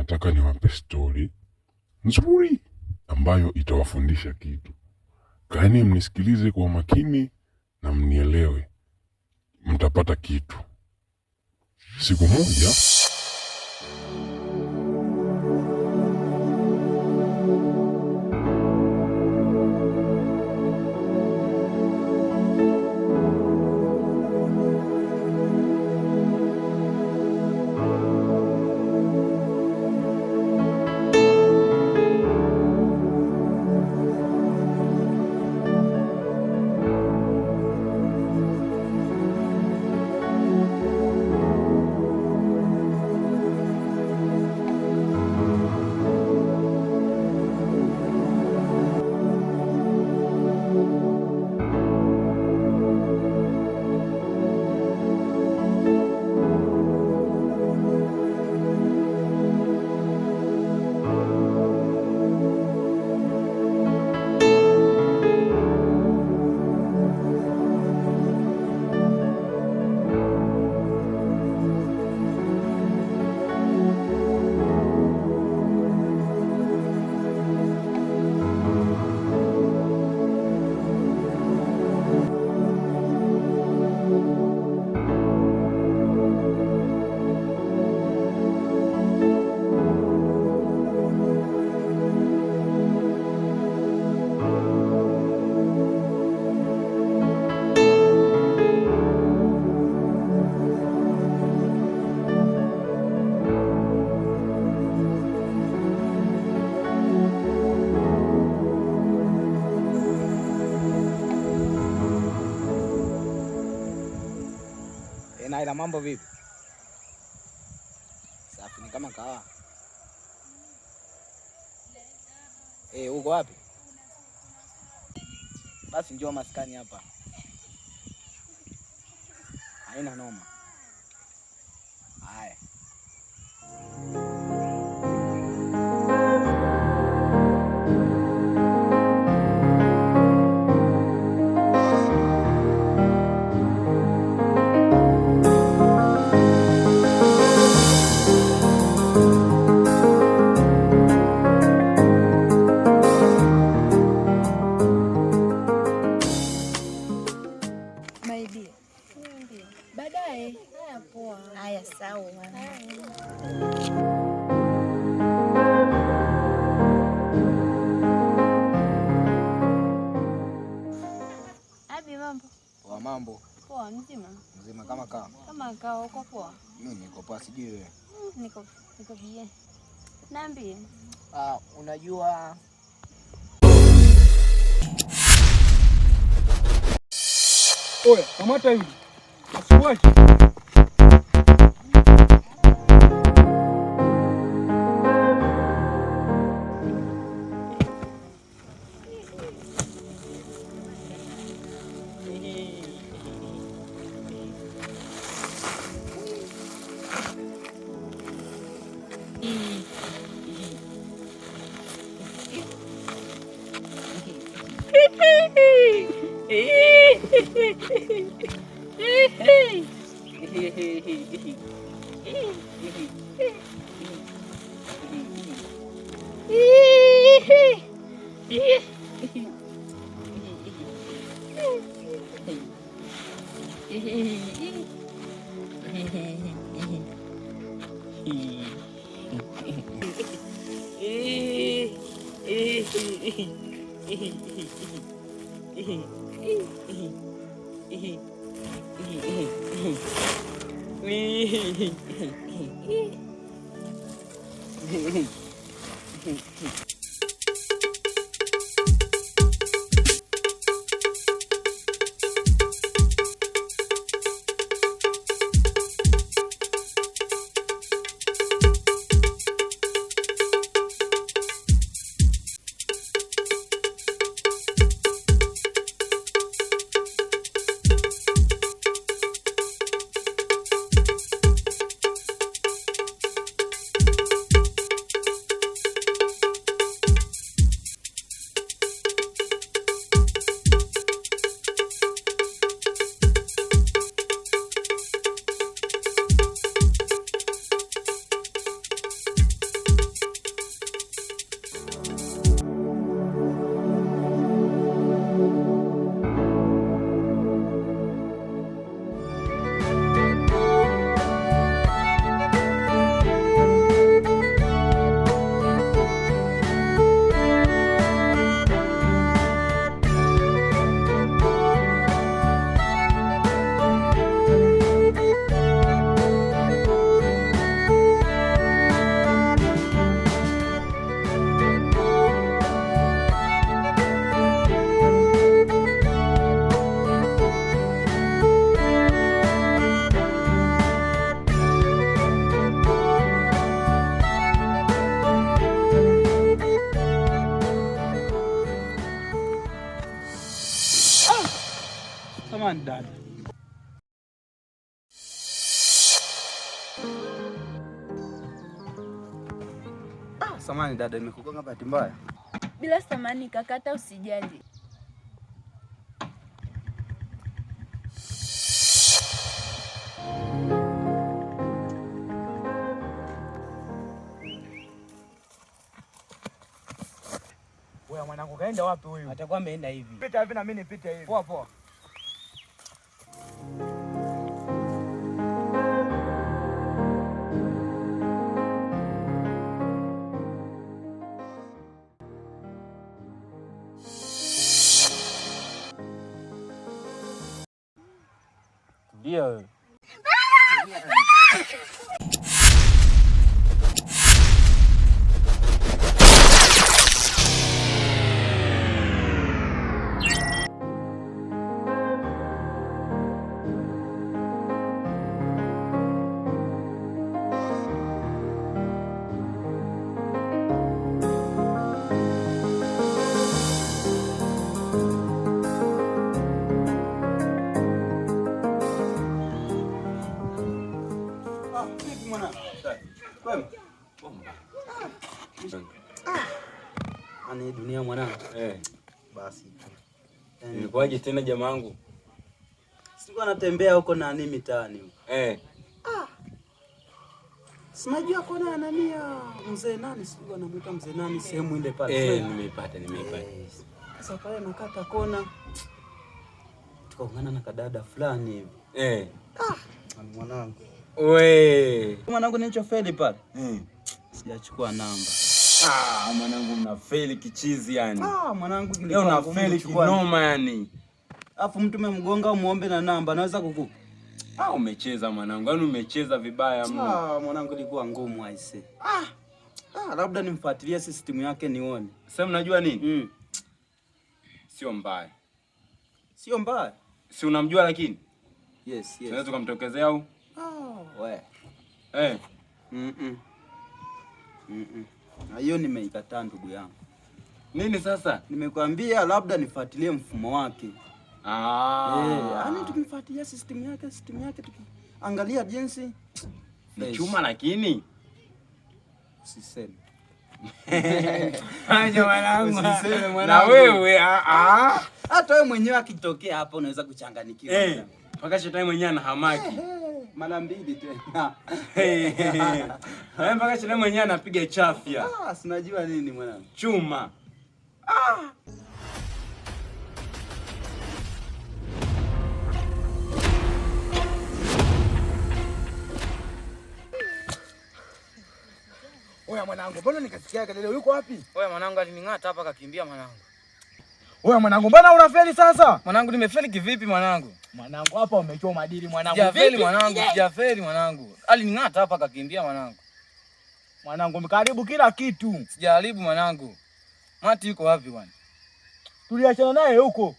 nataka niwape story nzuri ambayo itawafundisha kitu. Kaeni mnisikilize kwa makini na mnielewe, mtapata kitu. Siku moja Naila, mambo vipi? Safi, ni kama kawa. Uko wapi? Basi njoo maskani hapa. Haina noma. Haya. Baadaye. Haya poa. Haya sawa. Abi, mambo? Poa. Mambo? Poa, mzima? Mzima kama kawa. Kama kawa, uko poa? Mimi niko poa, sijui wewe. Niko bie. Niambie. Unajua Oya, kamata hivi. Asiwache. Samahani dada. Samahani dada, nimekugonga bahati mbaya. Bila samani kaka, hata usijali. Wewe mwanangu kaenda wapi huyu? Atakuwa ameenda hivi. Pita hivi na mimi nipite hivi. Poa poa. Ndio. Ani dunia mwanangu. Basi. Nilikuwaje tena jamaangu? Sikuwa natembea huko na nani mitaani huko. Sinajua kuna nani ya mzee nani, sikuwa namuita mzee nani sehemu ile pale. Nimeipata. Sasa pale nakata kona. Tukaungana na kadada fulani hivi. Mwanangu. Mwanangu nilichofeli pale. Sijachukua namba. Mwanangu unafeli kichizi yani. Mwanangu leo unafeli kinoma yani. Alafu mtu umemgonga umuombe na namba, naweza kukupa. Umecheza mwanangu. Yaani umecheza vibaya mno. Mwanangu ilikuwa ngumu aise. Labda nimfuatilie system yake nione. Sasa mnajua nini? Sio mbaya. Sio mbaya. Si unamjua lakini? Yes. Tunaweza tukamtokezea au? We. Na hiyo nimeikataa ndugu yangu. Nini sasa? Nimekwambia labda nifuatilie mfumo wake. Yaani tukimfuatilia system yake tukiangalia jinsi ni chuma lakini usiseme. Aje mwanangu. Usiseme mwanangu. Na wewe hata wewe mwenyewe akitokea hapo unaweza kuchanganyikiwa. Mpaka shetani mwenyewe anahamaki. Mara mbili tena. Mpaka shetani mwenyewe anapiga chafya. Sinajua nini mwanangu. Chuma. Oya mwanangu, mbona nikasikia kelele? Yuko wapi? Oya mwanangu alining'ata hapa akakimbia mwanangu. Oya mwanangu, mbona unafeli sasa? Mwanangu nimefeli kivipi mwanangu? Mwanangu hapa umechoma dili mwanangu. Sijafeli mwanangu, sijafeli mwanangu. Alining'ata hapa akakimbia mwanangu. Mwanangu umekaribu kila kitu. Sijaribu mwanangu. Mati yuko wapi bwana? Tuliachana naye huko.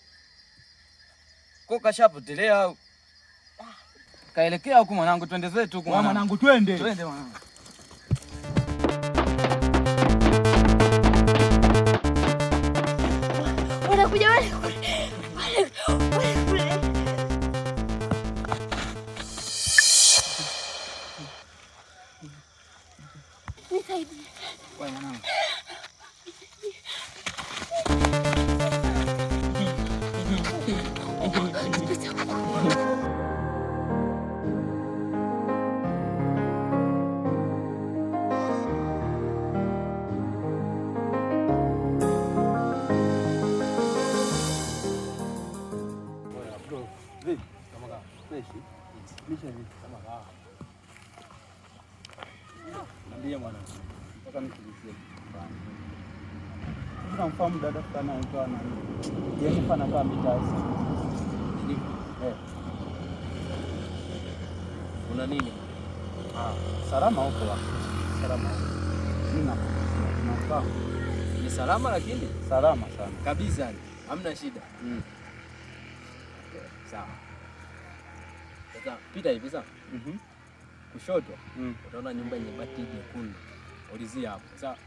Kwa kashapotelea au? Kaelekea huko mwanangu, twende zetu huko mwanangu. Twende. Twende mwanangu. Wanakuja wale. Nisaidie. Wewe mwanangu. Ndiye mwanangu. Nataka nikuulize. Unamfahamu dada fulani anaitwa nani? Yeye mfano kama mitasi. Una nini? Salama huko wapi? Salama. Nafahamu. Ni salama lakini Salama sana. kabisa. Hamna shida. Sawa. Sasa pita hivi sawa? Kushoto utaona nyumba yenye bati jekundu. Ulizia hapo. Sawa.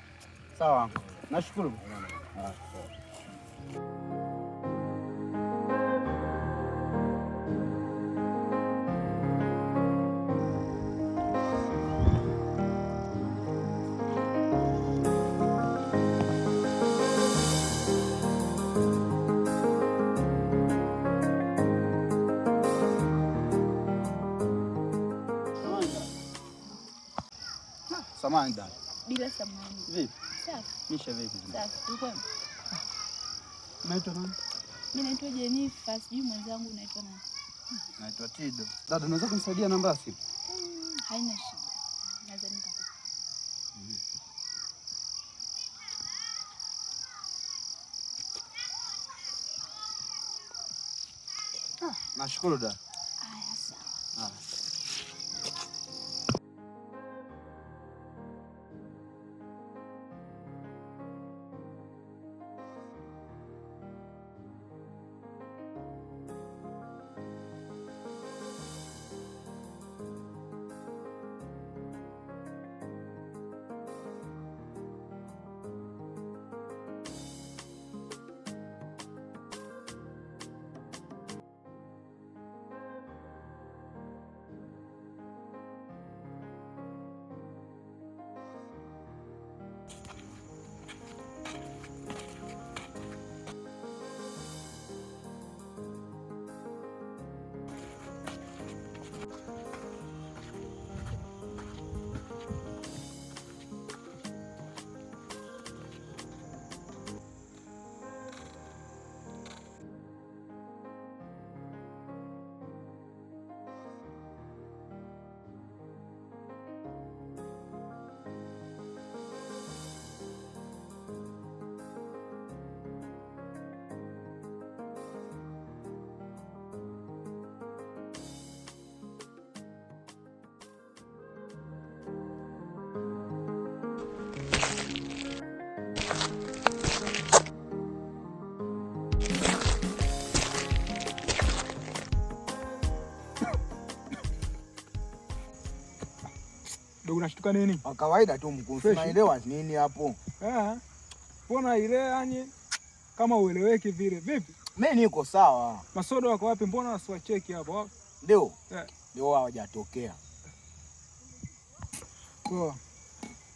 Sawa. Nashukuru. Samahani dada. Bila samani. Vipi? Safi. Misha vipi? Safi. Uko? Unaitwa nani? Mimi naitwa Jennifer, sijui mwenzangu unaitwa nani? Naitwa Tido. Dada, unaweza kunisaidia namba ya simu? Haina shida. Naweza nikakupa. Nashukuru dada. Haya, sawa. Ndio unashtuka nini? Kwa kawaida tu mkuu, unaelewa nini hapo? Mbona ile yani kama ueleweki vile. Vipi? Mimi niko sawa. Masoda wako wapi? Mbona wasiwacheki hapo? Ndio. Ndio hawajatokea. Poa.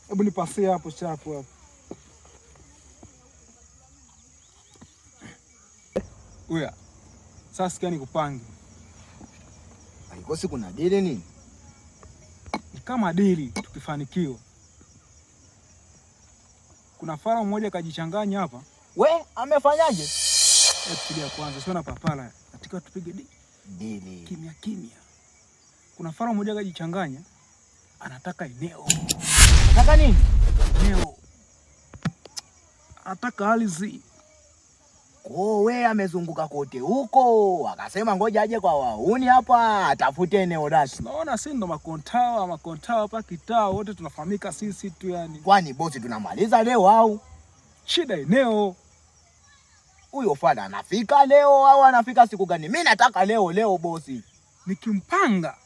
Hebu nipasie hapo chapu hapo. Uya. Sasa sikia nikupange. Haikosi kuna dili nini? Kama dili tukifanikiwa. Kuna fara mmoja kajichanganya hapa. We, amefanyaje? Tulia kwanza, sio na papala. Nataka tupige dili. Kimya kimya. Kuna fara mmoja kajichanganya. Anataka eneo. Anataka nini? Eneo. Anataka ardhi. We amezunguka kote huko, akasema ngoja aje kwa wauni hapa atafute eneo lake. Naona sisi ndo makontawa hapa kitaa wote tunafahamika sisi tu yani. Kwani bosi tunamaliza leo au? Shida eneo. Huyo fada anafika leo au anafika siku gani? Mimi nataka leo bosi. Nikimpanga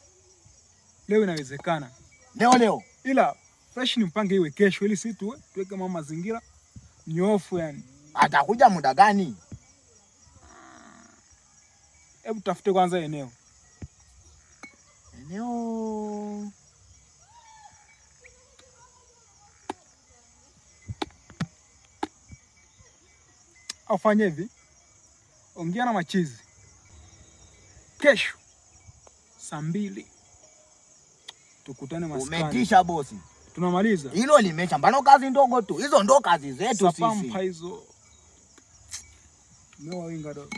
leo inawezekana. Leo. Ila fresh nimpange iwe kesho ili sisi tuweke mazingira nyofu yani. Atakuja muda gani? Hebu tafute kwanza eneo. Afanye hivi. Ongea na machizi. Kesho saa 2 tukutane maskani. Umetisha bosi. Tunamaliza. Hilo limesha mbano kazi ndogo tu. Hizo ndo kazi zetu sisi. Sapampa hizo. Mewa winga dogo.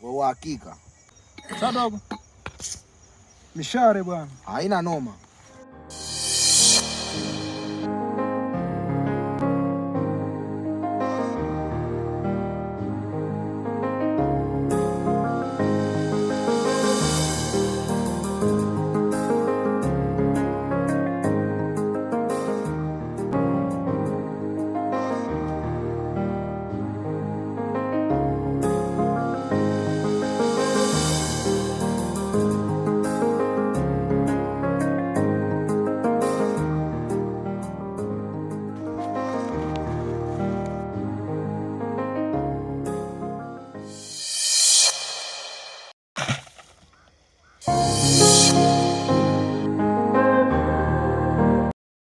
Kwa hakika. Sawa dogo. Mishare bwana. Haina noma.